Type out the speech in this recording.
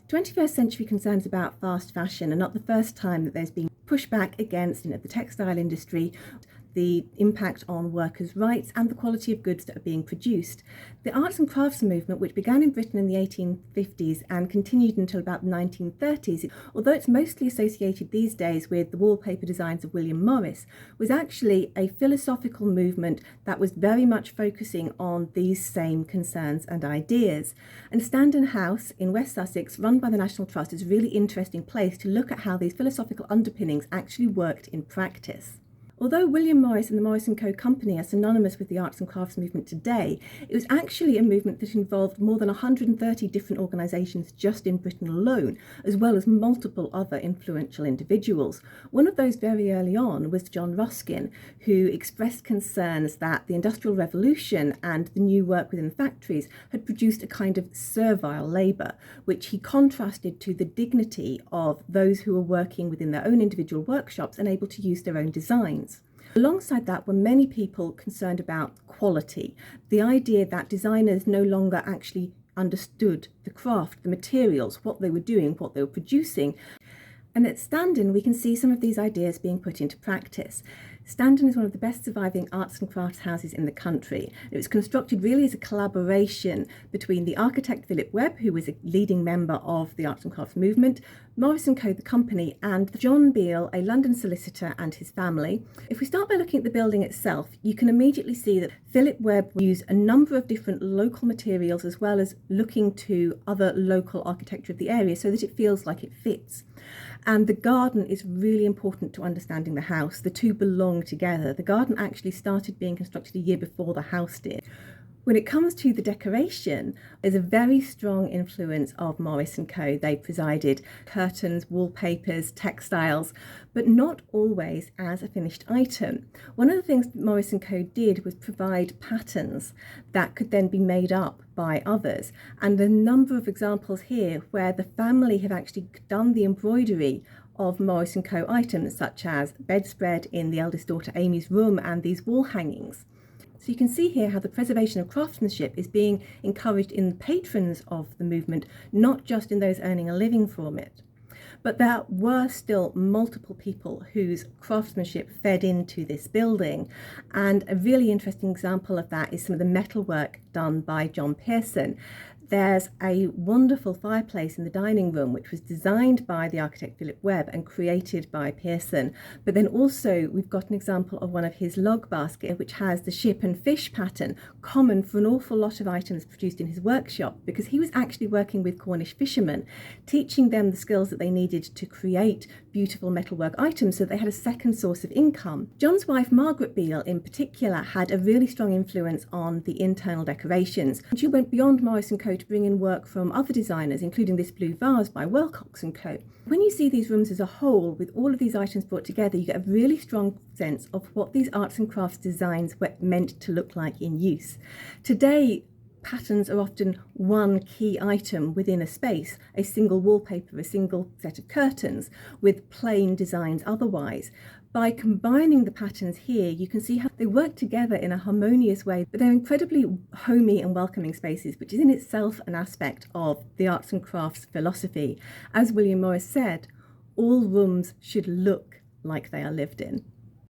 21st century concerns about fast fashion are not the first time that there's been pushback against the textile industry, the impact on workers' rights and the quality of goods that are being produced. The arts and crafts movement, which began in Britain in the 1850s and continued until about the 1930s, although it's mostly associated these days with the wallpaper designs of William Morris, was actually a philosophical movement that was very much focusing on these same concerns and ideas. And Standen House in West Sussex, run by the National Trust, is a really interesting place to look at how these philosophical underpinnings actually worked in practice. Although William Morris and the Morris & Co. Company are synonymous with the arts and crafts movement today, it was actually a movement that involved more than 130 different organisations just in Britain alone, as well as multiple other influential individuals. One of those very early on was John Ruskin, who expressed concerns that the Industrial Revolution and the new work within factories had produced a kind of servile labour, which he contrasted to the dignity of those who were working within their own individual workshops and able to use their own designs. Alongside that were many people concerned about quality, the idea that designers no longer actually understood the craft, the materials, what they were doing, what they were producing. And at Standen, we can see some of these ideas being put into practice. Standen is one of the best surviving arts and crafts houses in the country. It was constructed really as a collaboration between the architect Philip Webb, who was a leading member of the arts and crafts movement, Morris & Co. the company, and John Beale, a London solicitor, and his family. If we start by looking at the building itself, you can immediately see that Philip Webb used a number of different local materials as well as looking to other local architecture of the area so that it feels like it fits. And the garden is really important to understanding the house. The two belong together. The garden actually started being constructed a year before the house did. When it comes to the decoration, there's a very strong influence of Morris & Co. They provided curtains, wallpapers, textiles, but not always as a finished item. One of the things Morris & Co. did was provide patterns that could then be made up by others. And a number of examples here where the family have actually done the embroidery of Morris & Co. items, such as bedspread in the eldest daughter Amy's room and these wall hangings. So you can see here how the preservation of craftsmanship is being encouraged in the patrons of the movement, not just in those earning a living from it. But there were still multiple people whose craftsmanship fed into this building. And a really interesting example of that is some of the metalwork done by John Pearson. There's a wonderful fireplace in the dining room, which was designed by the architect Philip Webb and created by Pearson. But then also we've got an example of one of his log baskets, which has the ship and fish pattern, common for an awful lot of items produced in his workshop, because he was actually working with Cornish fishermen, teaching them the skills that they needed to create beautiful metalwork items so they had a second source of income. John's wife, Margaret Beale, in particular, had a really strong influence on the internal decorations. And she went beyond Morris & Co. to bring in work from other designers, including this blue vase by Wilcox & Co. When you see these rooms as a whole, with all of these items brought together, you get a really strong sense of what these arts and crafts designs were meant to look like in use. Today, patterns are often one key item within a space, a single wallpaper, a single set of curtains, with plain designs otherwise. By combining the patterns here, you can see how they work together in a harmonious way, but they're incredibly homey and welcoming spaces, which is in itself an aspect of the arts and crafts philosophy. As William Morris said, all rooms should look like they are lived in.